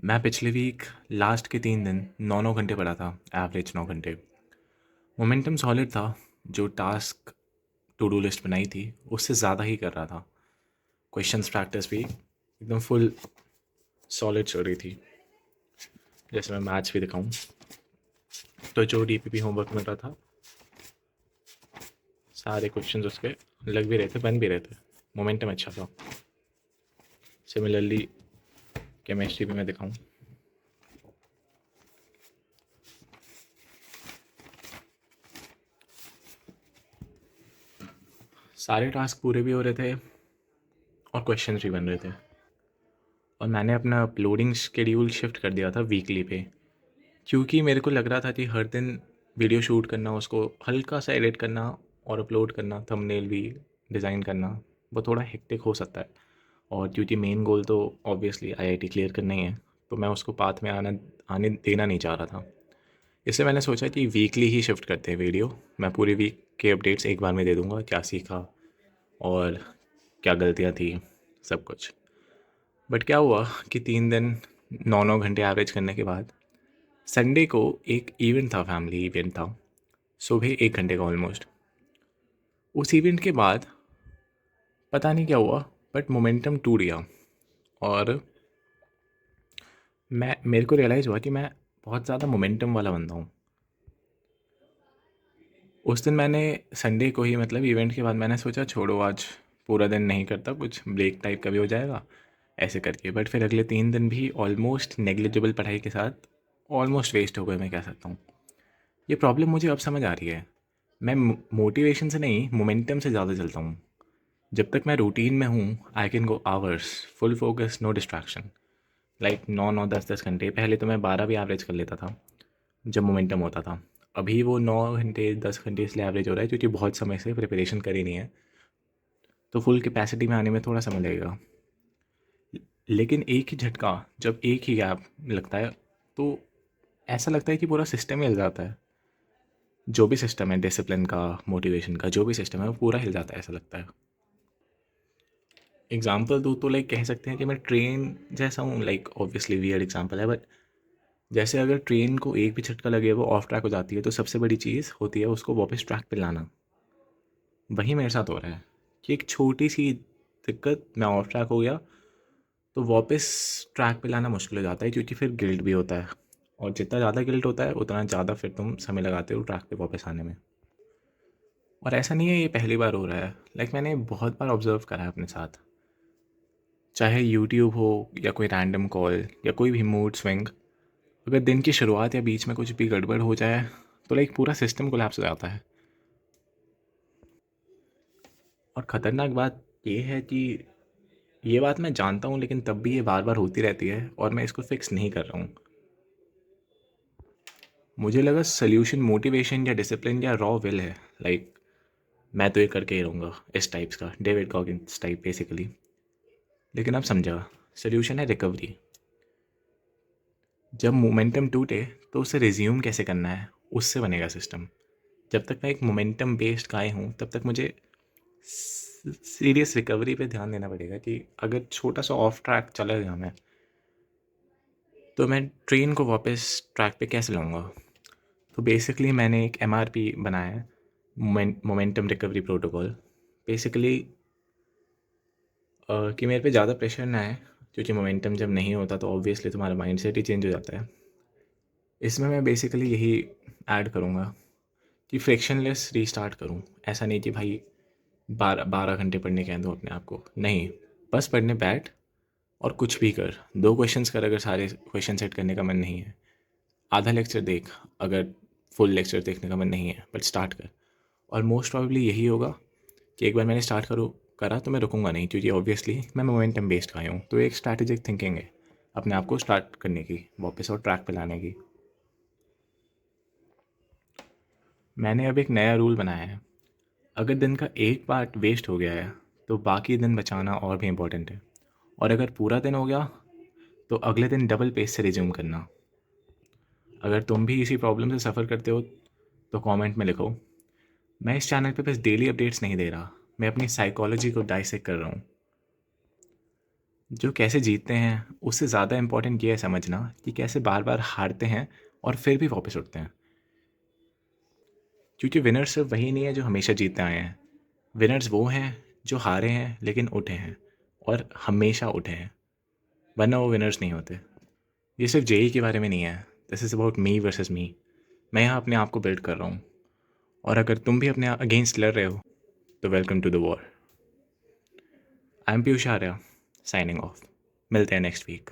मैं पिछले week last के 3 दिन 9-9 घंटे पढ़ा था, एवरेज 9 घंटे। मोमेंटम सॉलिड था। जो टास्क टू डू लिस्ट बनाई थी उससे ज़्यादा ही कर रहा था। क्वेश्चंस प्रैक्टिस भी एकदम फुल सॉलिड चल रही थी। जैसे मैं मैथ्स भी दिखाऊं तो जो डीपीपी होमवर्क मिल रहा था सारे क्वेश्चंस उसके लग भी रहे थे, बन भी रहे थे। मोमेंटम अच्छा था। सिमिलरली केमिस्ट्री भी मैं दिखाऊं, सारे टास्क पूरे भी हो रहे थे और क्वेश्चंस भी बन रहे थे। और मैंने अपना अपलोडिंग शेड्यूल शिफ्ट कर दिया था वीकली पे, क्योंकि मेरे को लग रहा था कि हर दिन वीडियो शूट करना, उसको हल्का सा एडिट करना और अपलोड करना, थंबनेल भी डिज़ाइन करना, वो थोड़ा हेक्टिक हो सकता है। और क्योंकि मेन गोल तो ऑब्वियसली आईआईटी क्लियर करना ही है, तो मैं उसको पाथ में आने देना नहीं चाह रहा था। इससे मैंने सोचा कि वीकली ही शिफ्ट करते हैं वीडियो। मैं पूरे वीक के अपडेट्स एक बार में दे दूँगा, क्या सीखा और क्या गलतियाँ थी, सब कुछ। बट क्या हुआ कि 3 दिन 9-9 घंटे एवरेज करने के बाद संडे को एक इवेंट था, फैमिली इवेंट था, सुबह 1 घंटे का ऑलमोस्ट। उस इवेंट के बाद पता नहीं क्या हुआ बट मोमेंटम टूट गया। और मेरे को रियलाइज़ हुआ कि मैं बहुत ज़्यादा मोमेंटम वाला बंदा हूँ। उस दिन मैंने संडे को ही, मतलब इवेंट के बाद, मैंने सोचा छोड़ो आज पूरा दिन नहीं करता, कुछ ब्रेक टाइप का भी हो जाएगा ऐसे करके। बट फिर अगले 3 दिन भी ऑलमोस्ट नेग्लिजिबल पढ़ाई के साथ ऑलमोस्ट वेस्ट हो गए, मैं कह सकता हूँ। ये प्रॉब्लम मुझे अब समझ आ रही है। मैं मोटिवेशन से नहीं, मोमेंटम से ज़्यादा चलता हूँ। जब तक मैं रूटीन में हूँ I can go hours, full focus, no distraction. Like 9-9 10-10 घंटे, पहले तो मैं 12 भी एवरेज कर लेता था जब मोमेंटम होता था। अभी वो 9 घंटे 10 घंटे इसलिए एवरेज हो रहा है क्योंकि बहुत समय से प्रिपरेशन करी नहीं है, तो फुल कैपेसिटी में आने में थोड़ा समय लगेगा। लेकिन एक ही झटका, जब एक ही गैप लगता है तो ऐसा लगता है कि पूरा सिस्टम ही हिल जाता है। जो भी सिस्टम है, डिसिप्लिन का, मोटिवेशन का, जो भी सिस्टम है वो पूरा हिल जाता है, ऐसा लगता है। एग्जाम्पल दूँ तो लाइक कह सकते हैं कि मैं ट्रेन जैसा हूँ। लाइक ऑब्वियसली वियर्ड एग्जाम्पल है, बट जैसे अगर ट्रेन को एक भी झटका लगे वो ऑफ ट्रैक हो जाती है, तो सबसे बड़ी चीज़ होती है उसको वापस ट्रैक पे लाना। वही मेरे साथ हो रहा है कि एक छोटी सी दिक्कत, मैं ऑफ ट्रैक हो गया, तो वापस ट्रैक पे लाना मुश्किल हो जाता है, क्योंकि फिर गिल्ट भी होता है। और जितना ज़्यादा गिल्ट होता है उतना ज़्यादा फिर तुम समय लगाते हो ट्रैक पे वापस आने में। और ऐसा नहीं है ये पहली बार हो रहा है, लाइक मैंने बहुत बार ऑब्जर्व करा है अपने साथ। चाहे यूट्यूब हो या कोई रैंडम कॉल या कोई भी मूड स्विंग, अगर दिन की शुरुआत या बीच में कुछ भी गड़बड़ हो जाए तो लाइक पूरा सिस्टम कोलैप्स हो जाता है। और ख़तरनाक बात ये है कि ये बात मैं जानता हूँ, लेकिन तब भी ये बार बार होती रहती है और मैं इसको फिक्स नहीं कर रहा हूँ। मुझे लगा सल्यूशन मोटिवेशन या डिसिप्लिन या रॉ विल है। लाइक मैं तो ये करके ही रहूँगा, इस टाइप्स का, डेविड गॉगिन्स टाइप बेसिकली। लेकिन अब समझा, सल्यूशन है रिकवरी। जब मोमेंटम टूटे तो उसे रिज्यूम कैसे करना है, उससे बनेगा सिस्टम। जब तक मैं एक मोमेंटम बेस्ड गाय हूँ तब तक मुझे सीरियस रिकवरी पे ध्यान देना पड़ेगा कि अगर छोटा सा ऑफ ट्रैक चला गया मैं, तो मैं ट्रेन को वापस ट्रैक पे कैसे लाऊंगा। तो बेसिकली मैंने एक एमआरपी बनाया है, मोमेंटम रिकवरी प्रोटोकॉल। बेसिकली कि मेरे पे ज़्यादा प्रेशर ना आए, क्योंकि मोमेंटम जब नहीं होता तो ऑब्वियसली तुम्हारा माइंड सेट ही चेंज हो जाता है। इसमें मैं बेसिकली यही ऐड करूँगा कि फ्रिक्शनलेस रीस्टार्ट करूँ। ऐसा नहीं कि भाई 12 12 घंटे पढ़ने कह दूँ अपने आप को, नहीं। बस पढ़ने बैठ और कुछ भी कर, 2 क्वेश्चंस कर, अगर सारे क्वेश्चन सेट करने का मन नहीं है। आधा लेक्चर देख, अगर फुल लेक्चर देखने का मन नहीं है, बट स्टार्ट कर। और मोस्ट प्रोबेबली यही होगा कि एक बार मैंने स्टार्ट करा तो मैं रुकूंगा नहीं, क्योंकि ऑब्वियसली मैं मोमेंटम बेस्ड का हूँ। तो एक स्ट्रैटेजिक थिंकिंग है अपने आप को स्टार्ट करने की, वापस और ट्रैक पे लाने की। मैंने अब एक नया रूल बनाया है, अगर दिन का एक पार्ट वेस्ट हो गया है तो बाकी दिन बचाना और भी इम्पोर्टेंट है। और अगर पूरा दिन हो गया तो अगले दिन डबल पेस से रिज्यूम करना। अगर तुम भी इसी प्रॉब्लम से सफ़र करते हो तो कमेंट में लिखो। मैं इस चैनल पे बस डेली अपडेट्स नहीं दे रहा, मैं अपनी साइकोलॉजी को डाइसेक्ट कर रहा हूँ। जो कैसे जीतते हैं, उससे ज़्यादा इम्पोर्टेंट ये है समझना कि कैसे बार-बार हारते हैं और फिर भी वापस उठते हैं। क्योंकि विनर्स सिर्फ वही नहीं है जो हमेशा जीतते आए हैं। विनर्स वो हैं जो हारे हैं लेकिन उठे हैं और हमेशा उठे हैं, वरना वो विनर्स नहीं होते। ये सिर्फ जेईई के बारे में नहीं है, this is about me versus me. मैं यहाँ अपने आप को बिल्ड कर रहा हूँ और अगर तुम भी अपने अगेंस्ट लड़ रहे हो तो welcome to the war. I am Piyush Arya, signing off. मिलते हैं नेक्स्ट वीक।